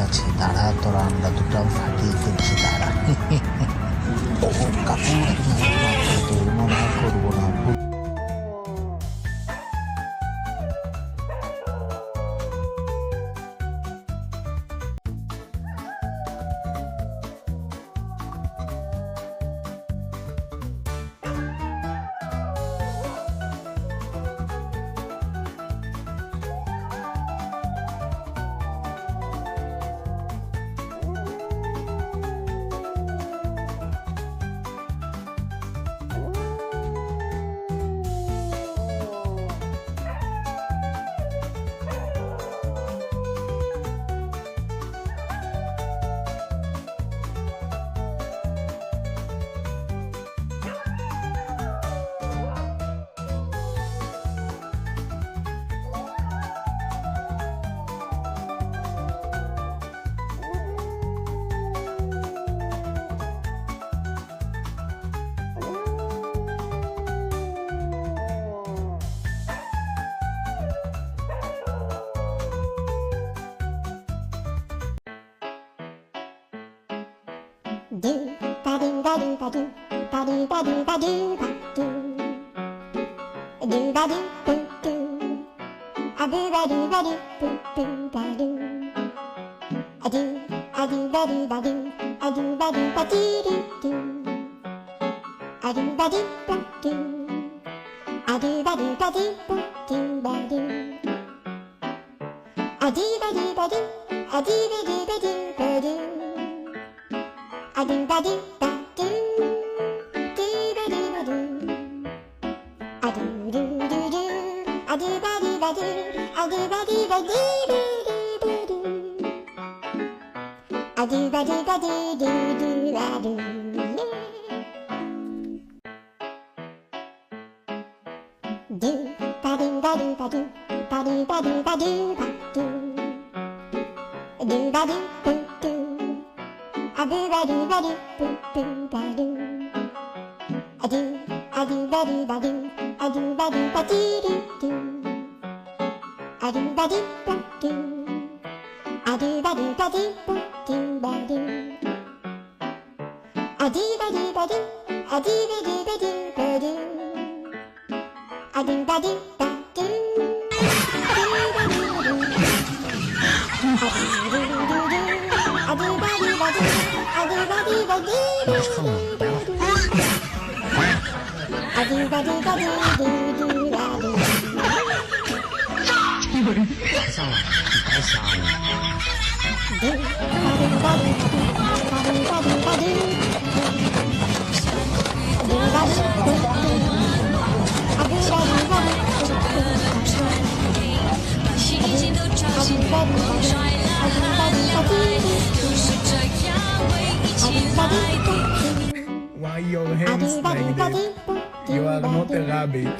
আছে, দাঁড়া তোরা আমরা দুটো ফাটিয়ে ফেলছি, দাঁড়া। ও কাপড় তোর মনে হয় করবো না। Do ba do ba do ba do ba do ba do ba do ba do do ba do boo do a do ba do ba do boo boo ba do a do ba do ba do a do ba do ba do do do a do ba do ba do a do ba do ba do boo do ba do a do ba do ba do a do ba do ba do ba do a do ba do ba do do ba do ba do a do do do do a do ba do ba do a do ba do ba do do do do a do ba do ba do do do ba do do ba do ba do ba do ba do ba do ba do ba do do ba do boo do a do ba do ba do boo boo ba do a do ba do ba do a do ba do ba do do do a do ba do ba do a do ba do ba do boo do ba do a do ba do ba do a do ba do ba do ba do a do ba do ba do do ba do ba do a do ba do ba do a do ba do ba do a do ba do ba do do do ba do 上来，你白瞎了。 do ba do ba do ba do ba do ba do do ba do do do a do ba do ba do Why your hands like that? You are not a rabbit.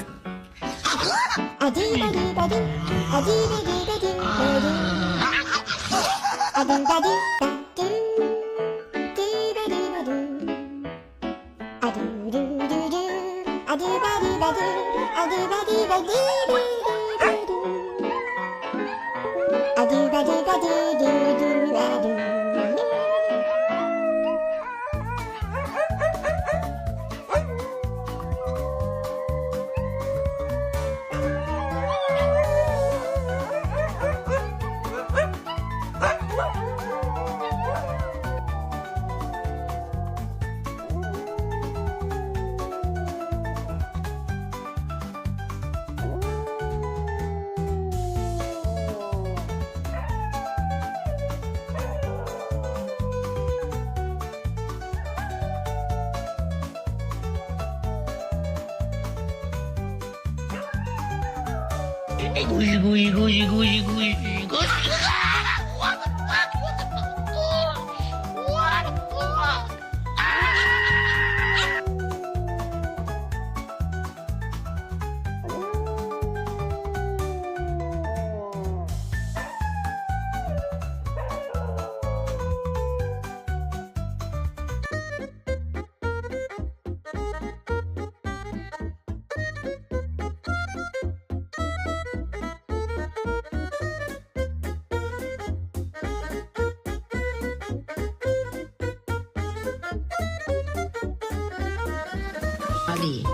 比，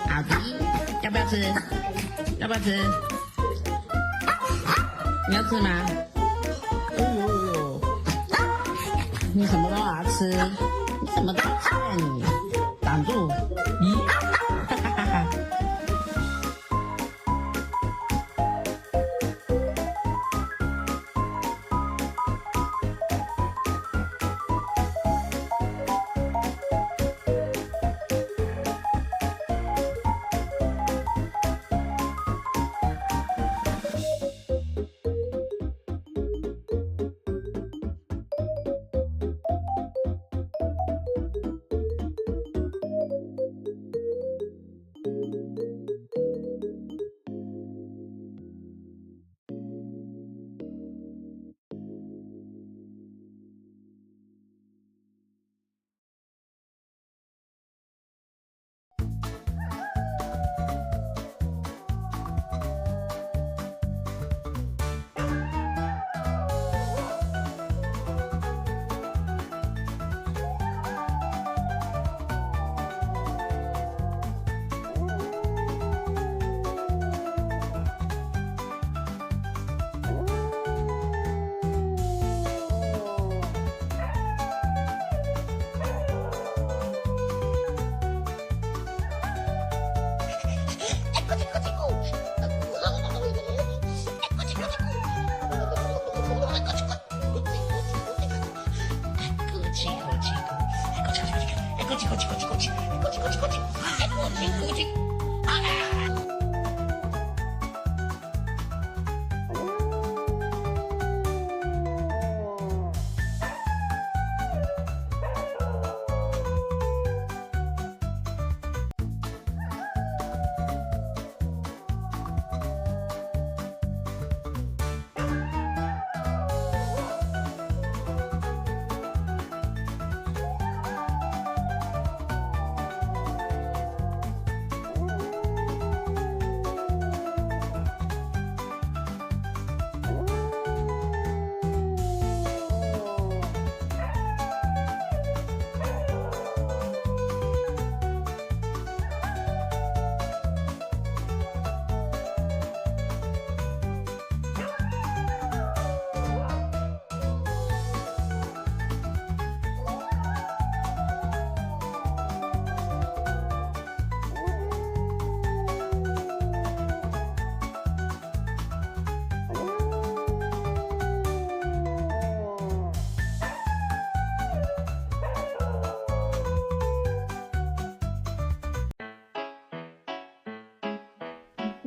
阿迪要不要吃？要不要吃？你要吃吗？哎呦呦，你什么都要吃，你什么都要吃啊你，挡住，咦，哈哈哈哈。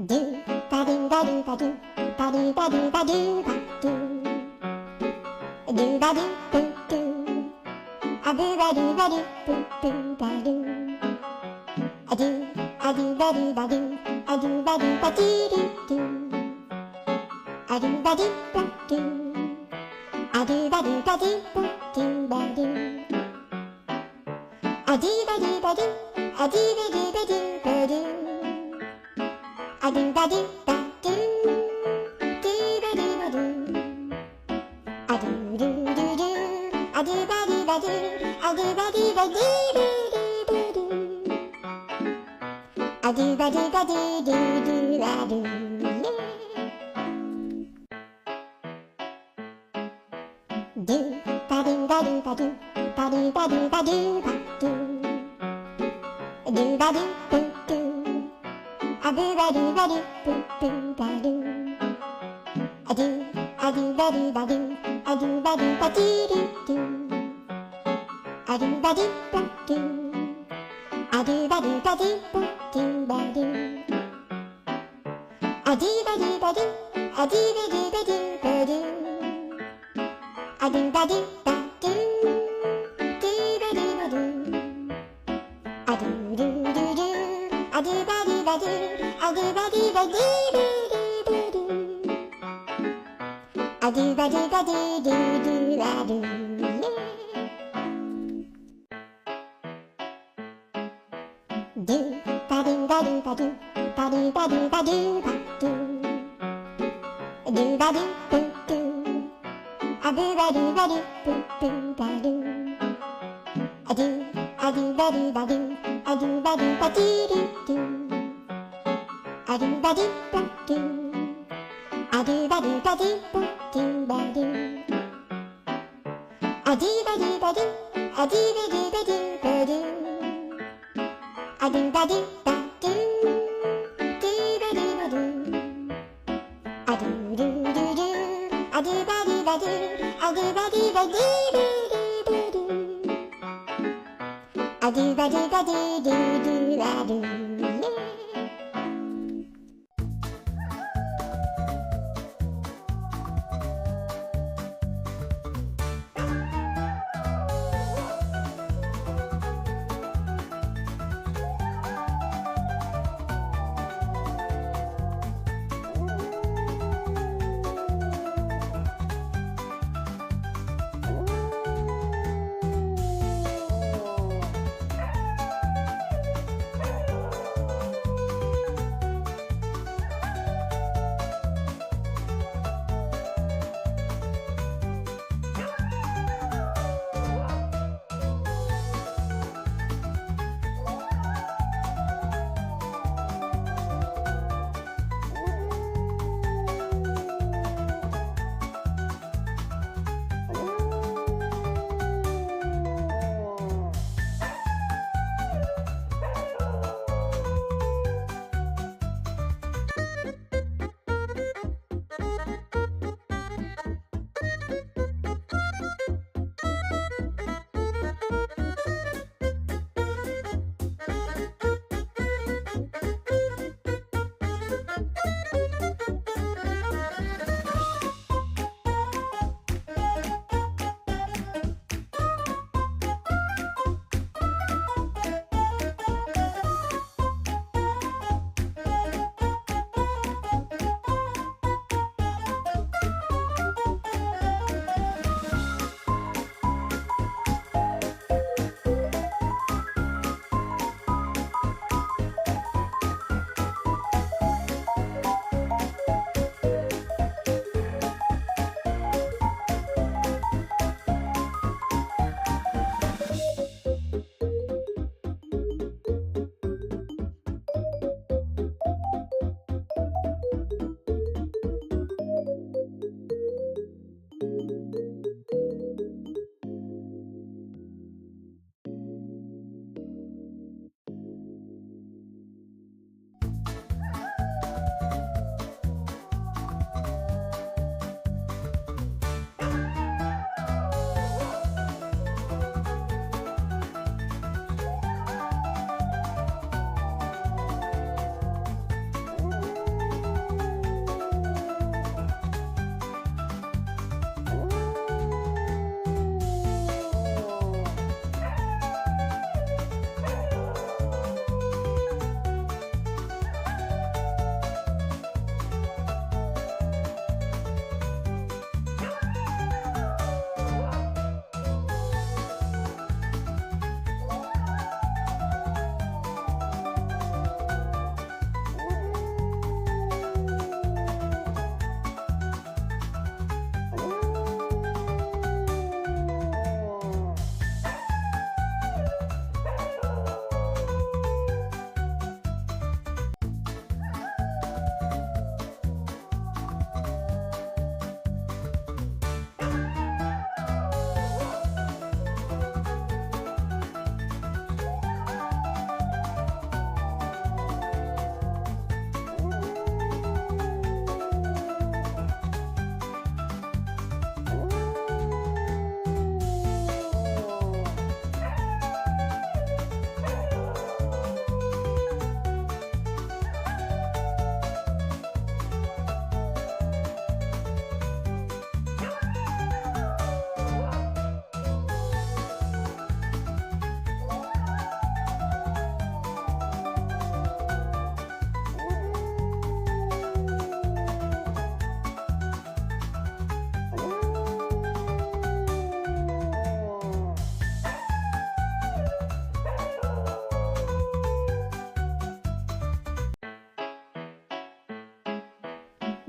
Do ba do ba do ba do ba do ba do ba do ba do do ba do boo do a do ba do ba do boo boo ba do a do ba do ba do a do ba do ba do do do a do ba do ba do a do ba do ba do boo do ba do a do ba do ba do a do ba do ba do ba do a do ba do ba do do ba do ba do a do do do do a do ba do ba do a do ba do ba do do do do a do ba do ba do do do a do do ba do ba do ba do ba do ba do ba do ba do ba do boo do a do ba do ba do boo boo ba do a do ba do ba do a do ba do ba do do do a do ba do ba do a do ba do ba do boo do ba do a do ba do ba do a do ba do ba do ba do a do ba do ba do do ba do ba do a do do do do a do ba do ba do a do ba do ba do do do do a do ba do ba do do do a do do ba do ba do ba do ba do ba do ba do ba do ba do boo do a do ba do ba do boo boo ba do a do ba do ba do a do ba do ba dee doo doo, a do ba doo ba doo, a do ba do ba doo doo ba doo, a do ba do ba doo, a do ba do ba doo ba doo, a do ba do ba doo, do ba do ba doo, a do do do do, a do ba do ba doo, a do ba do ba doo doo doo doo, a do ba do ba doo doo doo ba doo.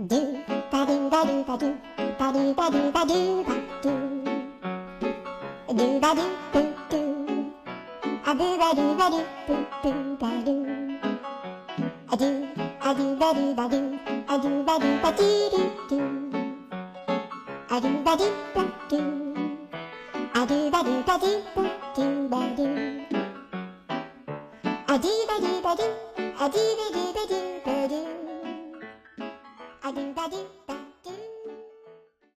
do ba do ba do ba do ba do ba do ba do ba do do ba do do do a あぶばるばるぷぷばるあどあどばるばるあどばるばるるるあどばるばるあどばるばるぷぷばるあどばるばるあどばるばるばるあどばるばる